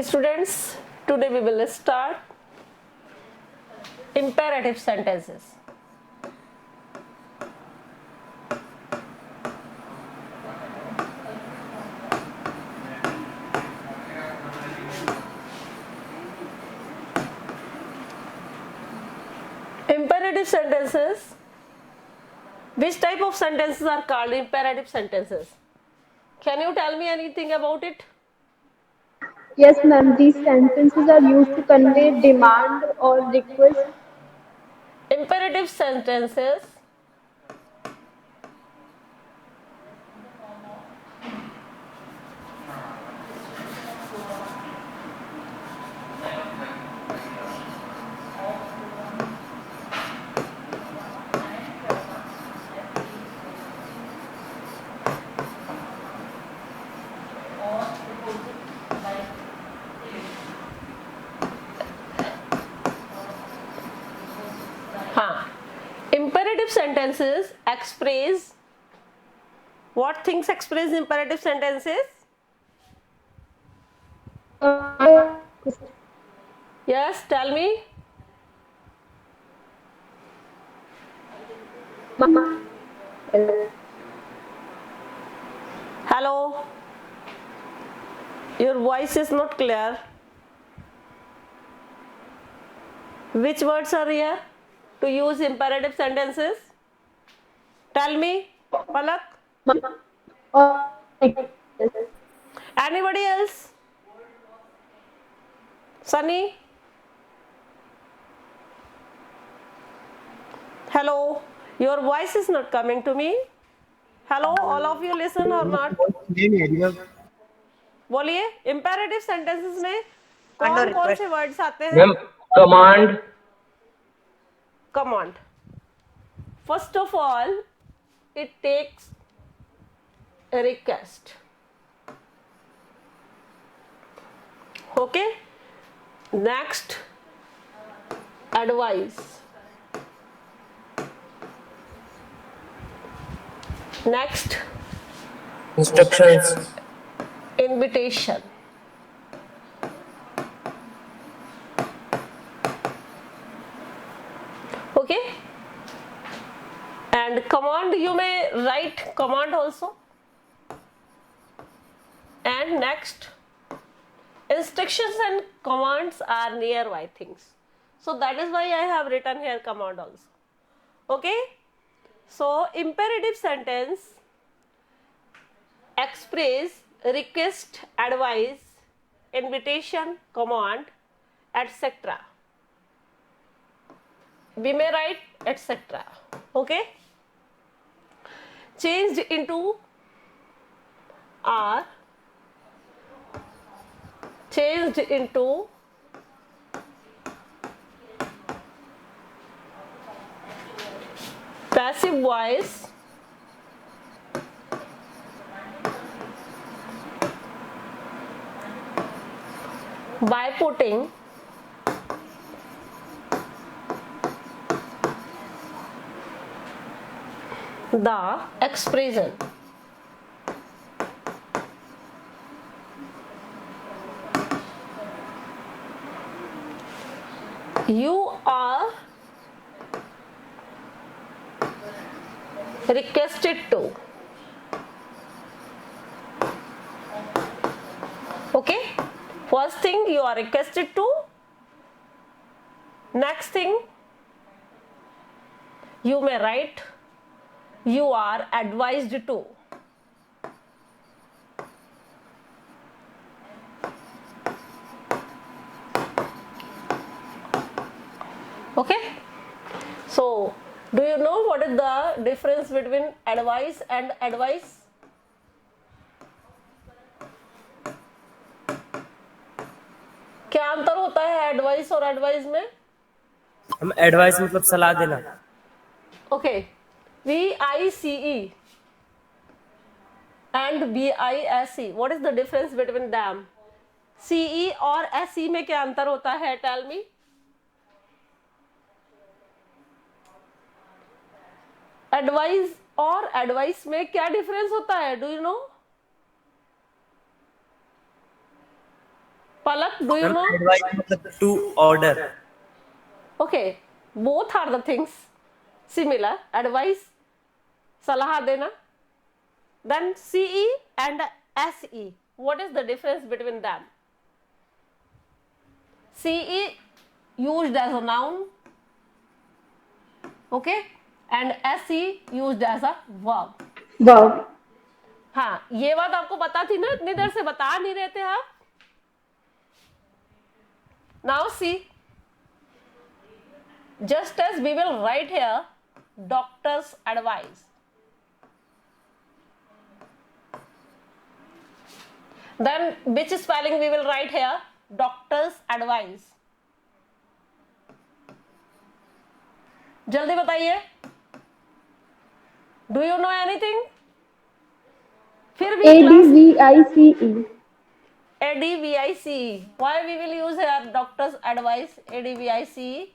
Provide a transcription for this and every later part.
Students, today we will start imperative sentences. Imperative sentences. Which type of sentences are called imperative sentences? Can you tell me anything about it? Yes, ma'am. These sentences are used to convey demand or request. Imperative sentences imperative sentences express what things express imperative sentences? Yes, tell me. Hello, your voice is not clear. Which words are here to use imperative sentences? Tell me, Palak. Anybody else? Sunny? Hello, your voice is not coming to me. Hello, all of you listen or not? बोलिए imperative sentences में कौन कौन से words आते हैं? Ma'am command. Command. First of all, it takes a request. Okay. Next, advice. Next, Instructions. invitation. Okay. And command, you may write command also. And next, instructions and commands are nearby things. So that is why I have written here command also. Okay. So imperative sentence express request, advice, invitation, command, etc. We may write etc. Okay. Changed into are, changed into passive voice, by putting the expression you are requested to. Okay, first thing you are requested to. Next thing you may write you are advised to. Okay, so do you know what is the difference between advice and advice? क्या अंतर होता है advice और advise में? हम advice मतलब सलाह देना. Okay, VICE and BISE, what is the difference between them? CE और SE में क्या अंतर होता है? Tell me. एडवाइस और एडवाइस में क्या डिफरेंस होता है? Do you know? Palak, do you ma'am know? Advise मतलब to order. Okay, both are the things similar. Advice, सलाह देना. Then CE and SE. What is the difference between them? CE used as a noun, okay, and SE used as a verb. Verb. हाँ, ये बात आपको पता थी ना, इतनी देर से बता नहीं रहे थे आप. Now see, just as we will write here doctor's advice, then which spelling we will write here? Doctor's advice. जल्दी बताइए. Do you know anything? फिर भी ADVICE. ADVICE. Why we will use here doctor's advice? ADVICE.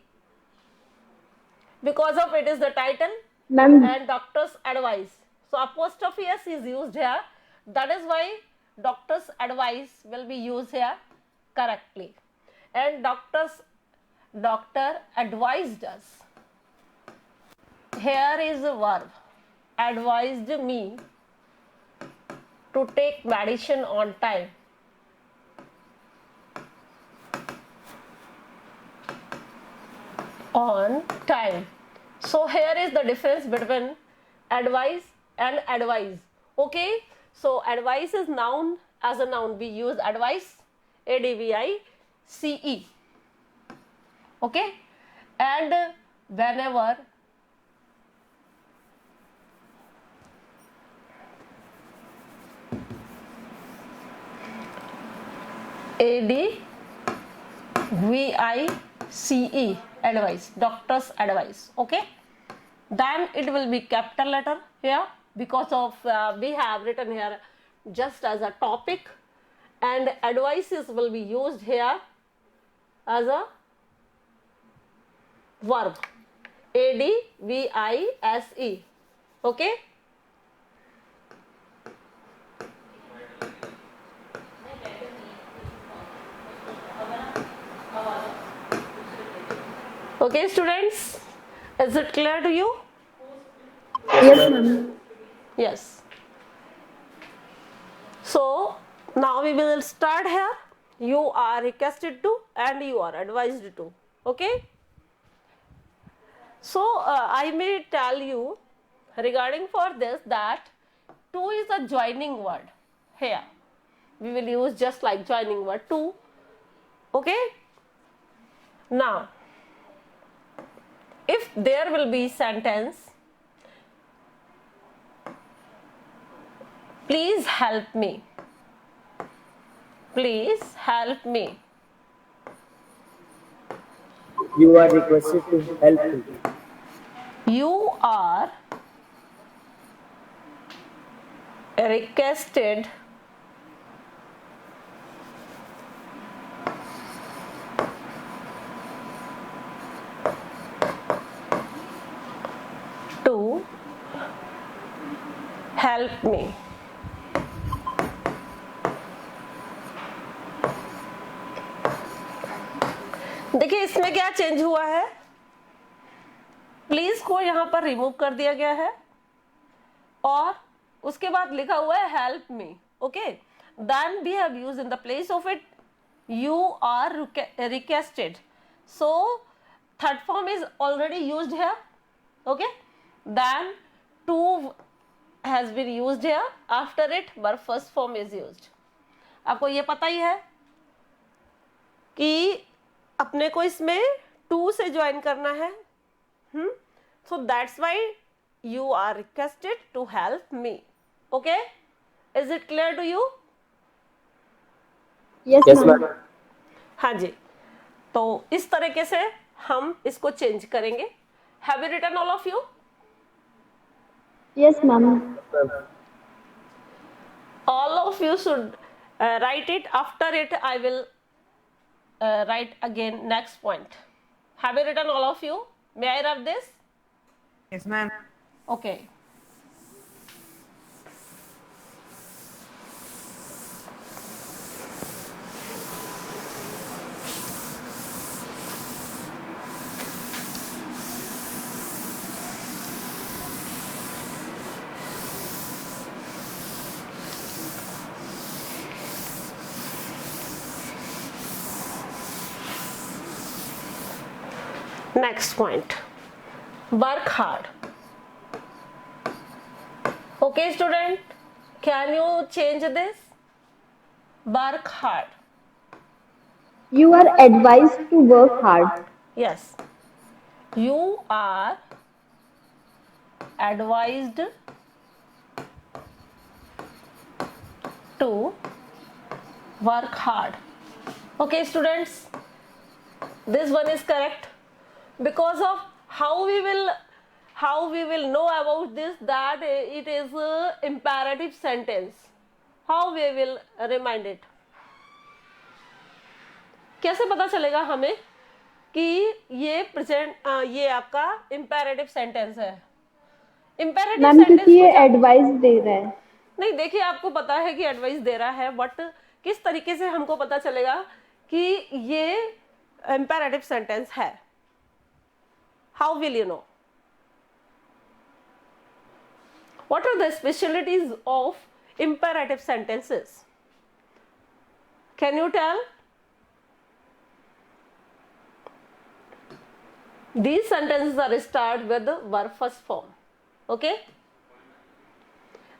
Because of it is the title Ma'am, and doctor's advice. So apostrophe S is used here. That is why doctor's advice will be used here correctly. And doctor advised us. Here is a verb. Advised me to take medicine on time. On time. So here is the difference between advice and advise. Okay, so advice is noun. As a noun we use advice, ADVICE. Okay, and whenever ADVICE, advice, doctor's advice. Okay, then it will be capital letter here because of we have written here just as a topic, and advices will be used here as a verb, ADVICE. Okay, okay students, is it clear to you? yes, ma'am. Yes. So now we will start here. You are requested to and you are advised to. Okay. So I may tell you regarding for this that to is a joining word here. We will use just like joining word to. Okay. Now, if there will be sentence, please help me. Please help me. You are requested to help me. You are requested to help me. देखिए इसमें क्या change हुआ है, please को यहां पर remove कर दिया गया है और उसके बाद लिखा हुआ है help me. Okay, then we have used in the place of it you are requested. So third form is already used here. Okay, then to has been used here. After it verb first form is used. आपको ये पता ही है कि अपने को इसमें to से join करना है. So that's why you are requested to help me. Okay, is it clear to you? Yes, Yes, ma'am. ma'am. हाँ जी, तो इस तरीके से हम इसको चेंज करेंगे. Have you written all of you? Yes, ma'am. All of you should write it. After it I will write again next point. Have you written all of you? May I rub this? Yes, ma'am. Okay. Next point, work hard. Okay student, can you change this? Work hard. You are advised to work hard. Yes, you are advised to work hard. Okay students, this one is correct, because of how we will know about this, that it is a imperative sentence. How we will remind it? कैसे पता चलेगा हमें कि ये present ये आपका imperative sentence है? Imperative ma'am sentence क्योंकि ये को एडवाइस दे रहा है. नहीं, देखिए आपको पता है कि एडवाइस दे रहा है, बट किस तरीके से हमको पता चलेगा कि ये इंपेरेटिव सेंटेंस है? How will you know? What are the specialities of imperative sentences? Can you tell? These sentences are start with the verb first form. Okay?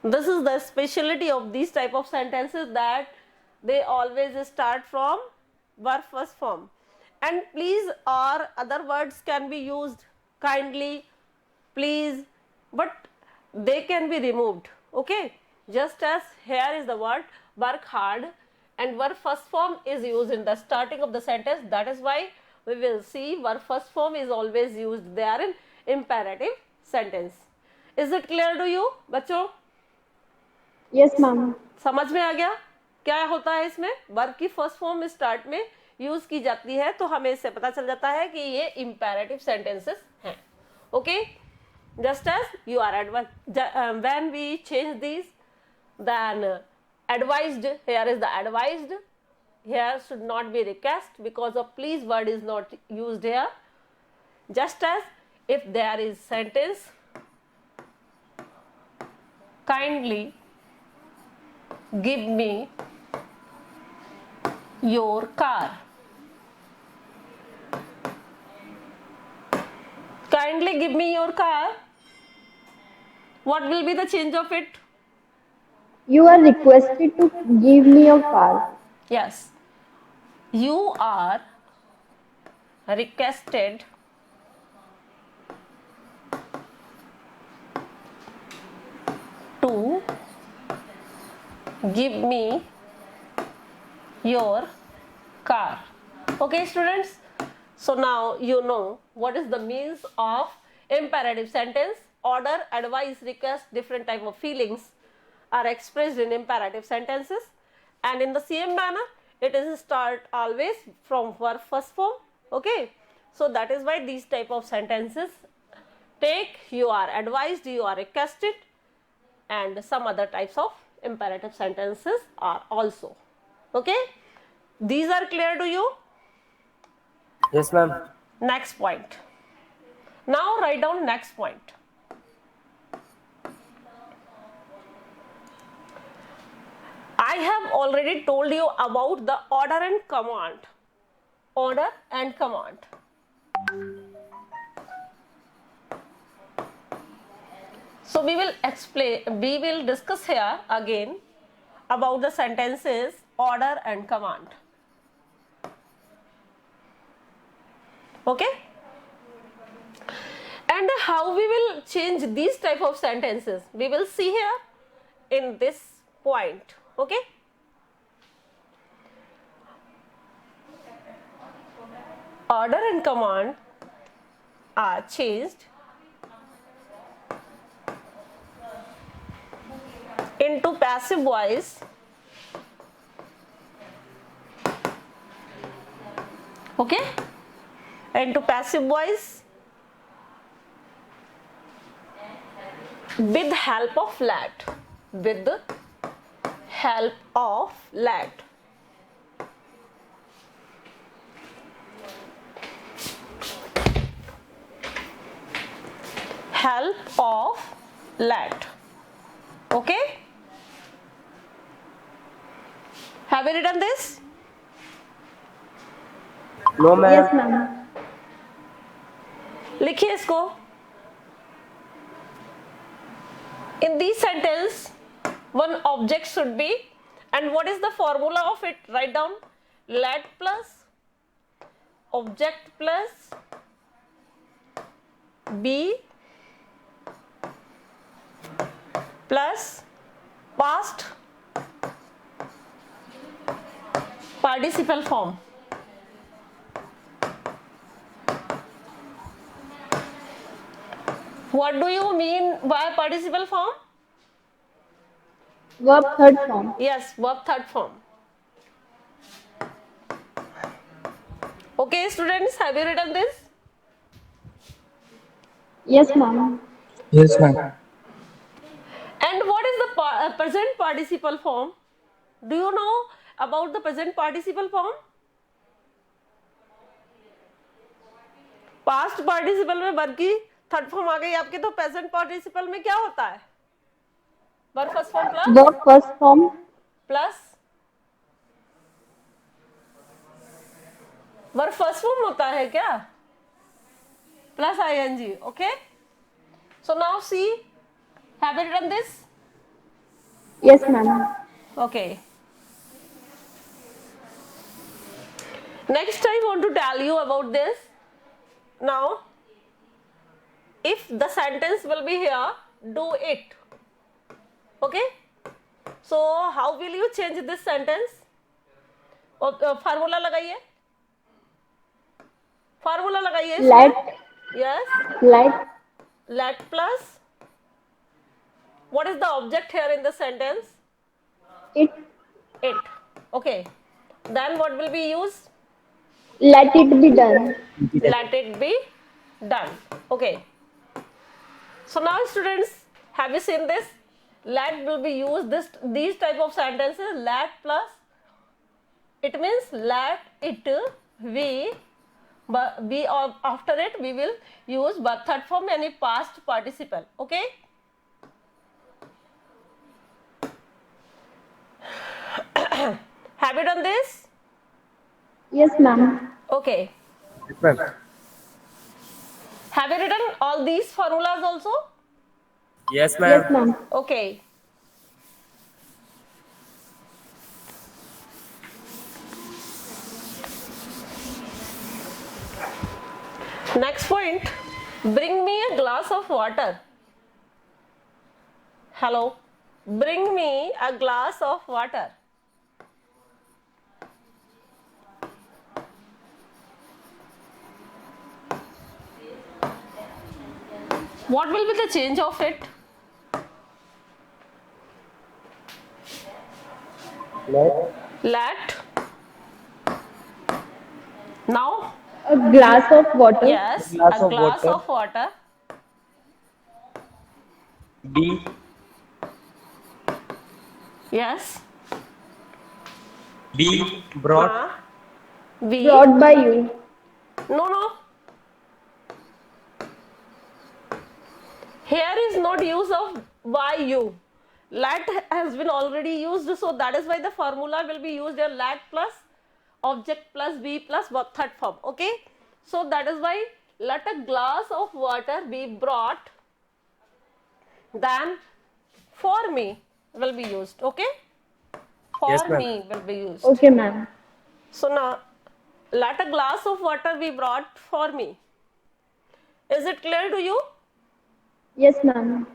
This is the speciality of these type of sentences, that they always start from verb first form. And please or other words can be used, kindly, please, but they can be removed. Okay? Just as here is the word work hard and verb first form is used in the starting of the sentence. That is why we will see verb first form is always used there in imperative sentence. Is it clear to you बच्चों? Yes ma'am. समझ में आ गया क्या होता है इसमें? Verb की first form start में यूज की जाती है, तो हमें इससे पता चल जाता है कि ये imperative sentences हैं. Okay? Just as you are advised, when we change these, then advised, here is the advised, here should not be request, because of please word is not used here. Just as if there is sentence, kindly give me your car. Kindly give me your car. What will be the change of it? You are requested to give me your car. Yes, you are requested to give me your car. Okay students, so now you know what is the means of imperative sentence. Order, advice, request, different type of feelings are expressed in imperative sentences, and in the same manner it is start always from verb first form. Okay, so that is why these type of sentences take you are advised, you are requested, and some other types of imperative sentences are also. Okay, these are clear to you? Yes, ma'am. Next point. Now write down next point. I have already told you about the order and command. Order and command. So we will discuss here again about the sentences order and command. Okay? And how we will change these type of sentences, we will see here in this point. Okay? Order and command are changed into passive voice okay, into passive voice with help of let, with the help of let. Help of let. Okay? Have you written this? No, ma'am. Yes, ma'am. लिखिए इसको. In this sentence, one object should be, and what is the formula of it? Write down. Let plus object plus be plus past participle form. What do you mean by participle form? Verb third form. Yes, verb third form. Okay, students, have you written this? Yes, ma'am. Yes, ma'am. And what is the present participle form? Do you know about the present participle form? Past participle में verb की third form आ गई आपके, तो present participle में क्या होता है? Verb first form plus Verb first form. Plus verb first form होता है क्या? Plus ING. Okay, so now see, have you written this? Yes, ma'am. Okay. Next, I want to tell you about this. Now, if the sentence will be here, do it. Okay. So, how will you change this sentence? Formula लगाइए. Formula लगाइए. Let. Yes. Let. Let plus. What is the object here in the sentence? It. It. Okay. Then what will be used? Let it be done. Let it be done. Okay. So now students, have you seen this? Let will be used these type of sentences. Let plus it means let it we, but we after it we will use verb third form any past participle. Okay. Have you done this? Yes, ma'am. Okay. Yes, ma'am. Have you written all these formulas also? Yes, ma'am. Yes, ma'am. Okay. Next point, bring me a glass of water. Hello. Bring me a glass of water. What will be the change of it? Let. Now, A glass of water. yes, Glass a of glass water. of water. Be Yes. brought. We. Brought by you. No. Here is not use of by you. Let has been already used, so that is why the formula will be used here. Let plus object plus be plus verb third form. Okay. So that is why let a glass of water be brought. Then for me will be used. Okay. For Yes, ma'am. me will be used. Okay, ma'am. So now, let a glass of water be brought for me. Is it clear to you? Yes, ma'am.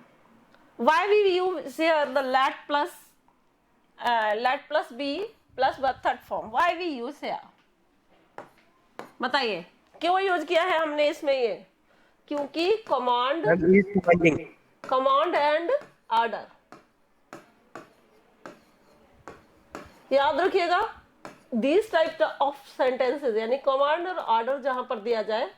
Why we use here the let plus be plus verb third form? Why we use here? बताइए क्यों use किया है हमने इसमें ये? क्योंकि command And is commanding. And order, याद रखिएगा. दीज टाइप ऑफ सेंटेंसेस यानी कमांड और ऑर्डर जहां पर दिया जाए,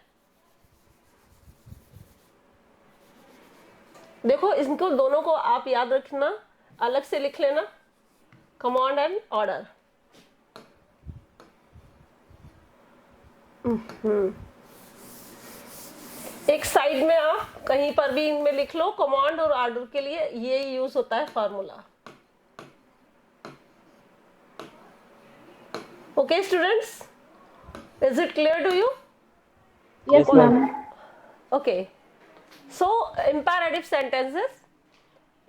देखो इनको दोनों को आप याद रखना, अलग से लिख लेना, कमांड एंड ऑर्डर. एक साइड में आप कहीं पर भी इनमें लिख लो, कमांड और ऑर्डर के लिए ये यूज होता है formula. Okay students, is it clear to you? Yes, ma'am. Okay. So imperative sentences.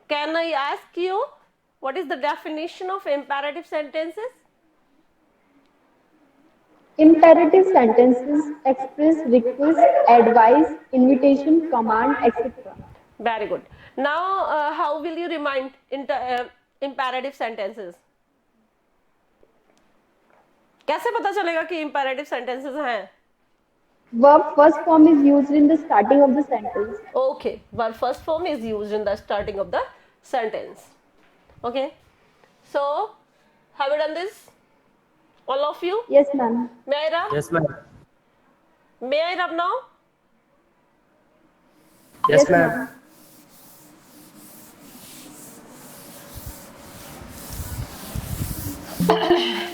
Can I ask you what is the definition of imperative sentences? Imperative sentences express request, advice, invitation, command, etc. Very good. Now, how will you remind imperative sentences? कैसे पता चलेगा कि imperative sentences हैं? Verb first form is used in the starting of the sentence. Okay, verb first form is used in the starting of the sentence. Okay, so have you done this? All of you? Yes, ma'am. May I rub? Yes, ma'am. May I rub now? Yes, ma'am.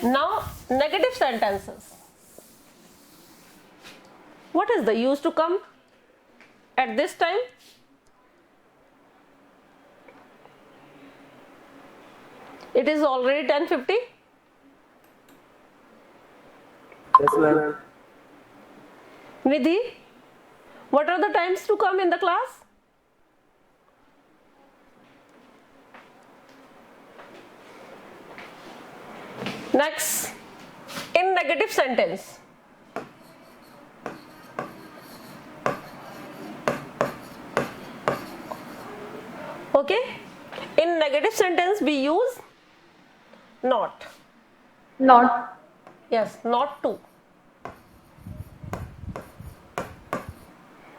Now, negative sentences. What is the use to come at this time? It is already 10:50. Yes, ma'am. Nidhi, what are the times to come in the class? Next, in negative sentence. Okay, in negative sentence we use not. Not. Yes, not to.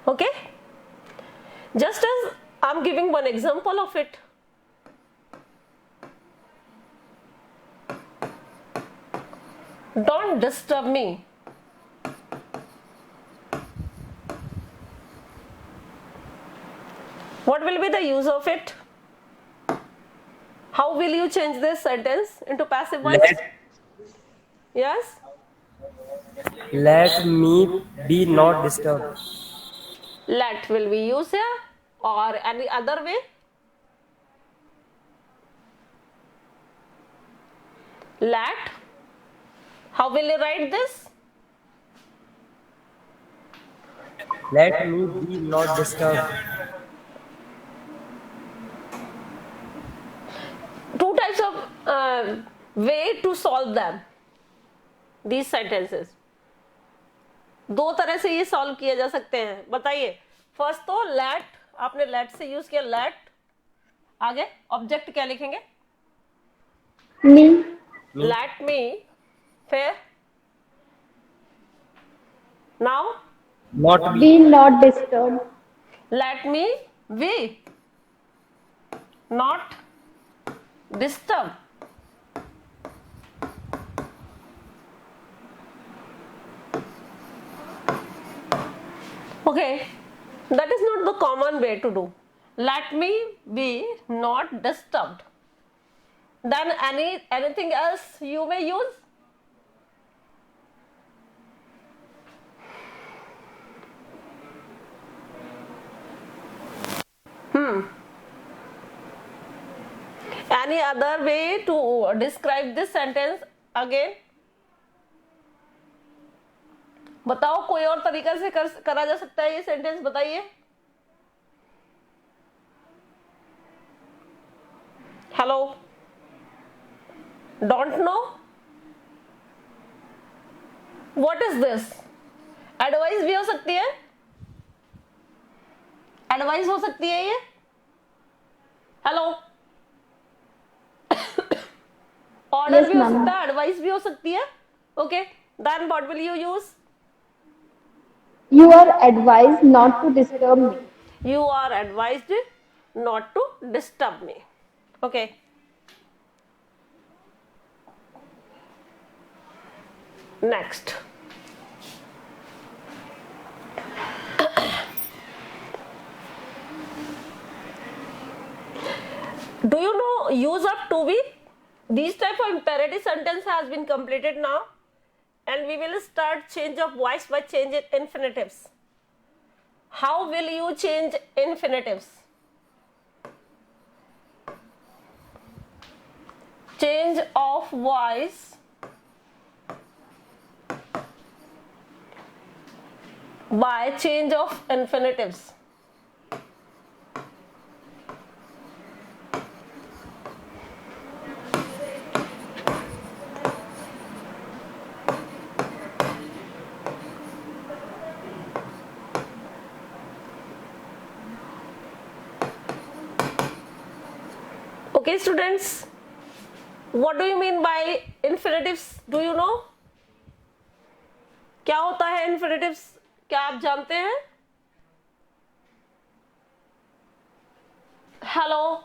Okay, just as I'm giving one example of it. Don't disturb me. What will be the use of it? How will you change this sentence into passive voice? Yes? Let me be not disturbed. Let will be used here or any other way? Let. How will you write this? Let me be not disturbed. Two types of way to solve them. These sentences. दो तरह से ये solve किए जा सकते हैं. बताइए. First तो लेट, आपने लेट से यूज किया. लेट, आगे ऑब्जेक्ट क्या लिखेंगे? Me. Let me. फिर now Not be. Be not disturbed. let me be not disturb. Okay, that is not the common way to do. Let me be not disturbed. Then anything else you may use? Any other way to describe this sentence again? बताओ, कोई और तरीका से करा जा सकता है ये सेंटेंस? बताइए. Hello, don't know. What is this? Advice भी हो सकती है. एडवाइस हो सकती है ये. हेलो, ऑर्डर Yes, भी हो ma'am. सकता है, एडवाइस भी हो सकती है. Okay, then what will you use? You are advised not to disturb me. You are advised not to disturb me. Okay. Next. Do you know use of to be? These type of imperative sentence has been completed now, and we will start change of voice by change in infinitives. How will you change infinitives? Change of voice by change of infinitives. Okay students, what do you mean by infinitives? Do you know? क्या होता है infinitives? क्या आप जानते हैं? Hello,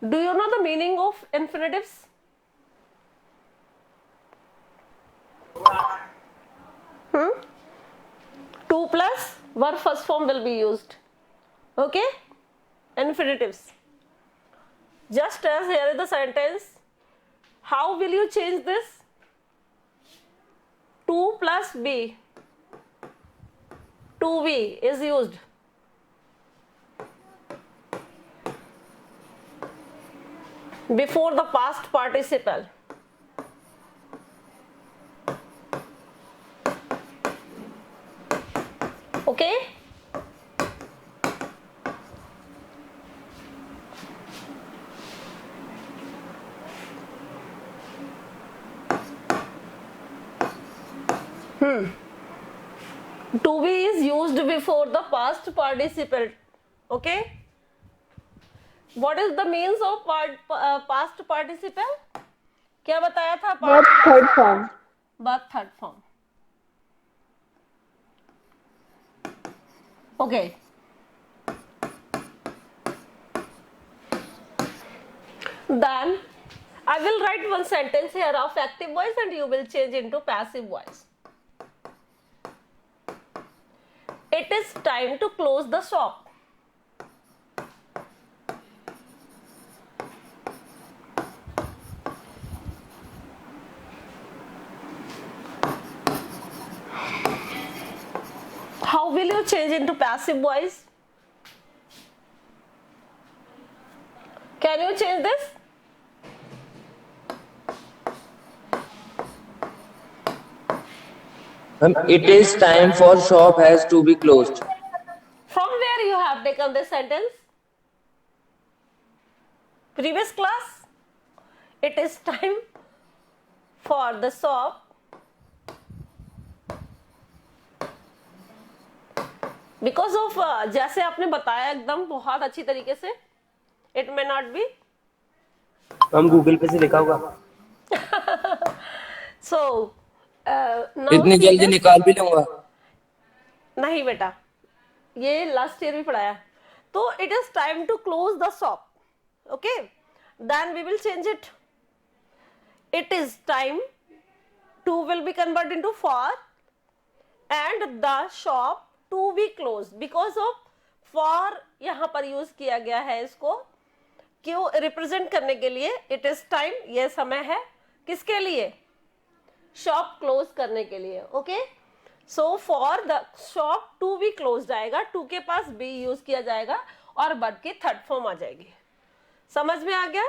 do you know the meaning of infinitives? Hmm? 2 plus verb first form will be used. Okay? Infinitives. Just as here is the sentence, how will you change this? 2 plus b, 2b is used. Before the past participle. Okay? To be is used before the past participle. Okay? What is the means of past participle? क्या बताया था? Verb third form. Verb third form. Okay. Then I will write one sentence here of active voice and you will change into passive voice. It is time to close the shop. How will you change into passive voice? Can you change this? It is time for shop has to be closed. From where you have taken this sentence? Previous class? It is time for the shop because of जैसे आपने बताया एकदम बहुत अच्छी तरीके से. It may not be. हम Google पे से लिखा होगा. So now इतनी see जल्दी this. निकाल भी लूंगा. नहीं बेटा, ये लास्ट ईयर भी पढ़ाया. तो it is time to close the shop. Okay, then we will change it. It is time to will be converted into for and the shop to be closed because of for यहाँ पर use किया गया है इसको क्यों represent करने के लिए. इट इज टाइम, ये समय है किसके लिए? शॉप क्लोज करने के लिए. Okay, so for the shop to be close आएगा, टू के पास बी यूज किया जाएगा और वर्ब की थर्ड फॉर्म आ जाएगी. समझ में आ गया?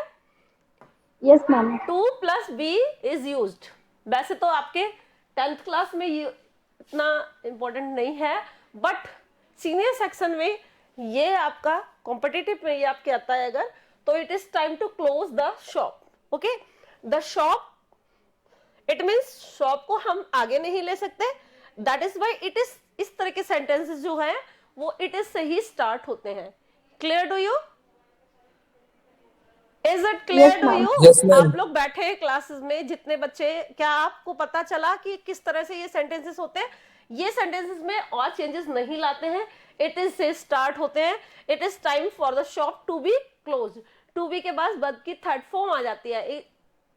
Yes, ma'am. 2 plus b is used. वैसे तो आपके 10th क्लास में ये इतना इम्पोर्टेंट नहीं है, बट सीनियर सेक्शन में ये आपका कॉम्पिटिटिव में ये आपके आता है अगर तो it is time to close the shop. Okay, the shop it means shop को हम आगे नहीं ले सकते. That is why it is इस तरह के सेंटेंसेस जो है वो इट इज से ही स्टार्ट होते हैं. Clear to you? Is it clear Yes, to ma'am. You? Yes, ma'am. आप लोग बैठे हैं क्लासेस में जितने बच्चे, क्या आपको पता चला कि किस तरह से ये सेंटेंसेस होते हैं? ये सेंटेंसेस में और चेंजेस नहीं लाते हैं. इट इज से स्टार्ट होते हैं. It is time for the shop to be close. To be के बाद वर्ब की थर्ड फॉर्म आ जाती है.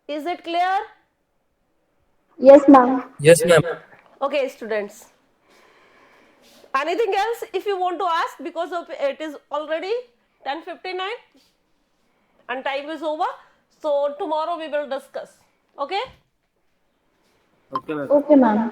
Is it clear? Yes, ma'am. Yes, ma'am. Okay, students. Anything else if you want to ask, because of it is already 10:59 and time is over. So tomorrow we will discuss. Okay? Okay, ma'am. Okay, ma'am.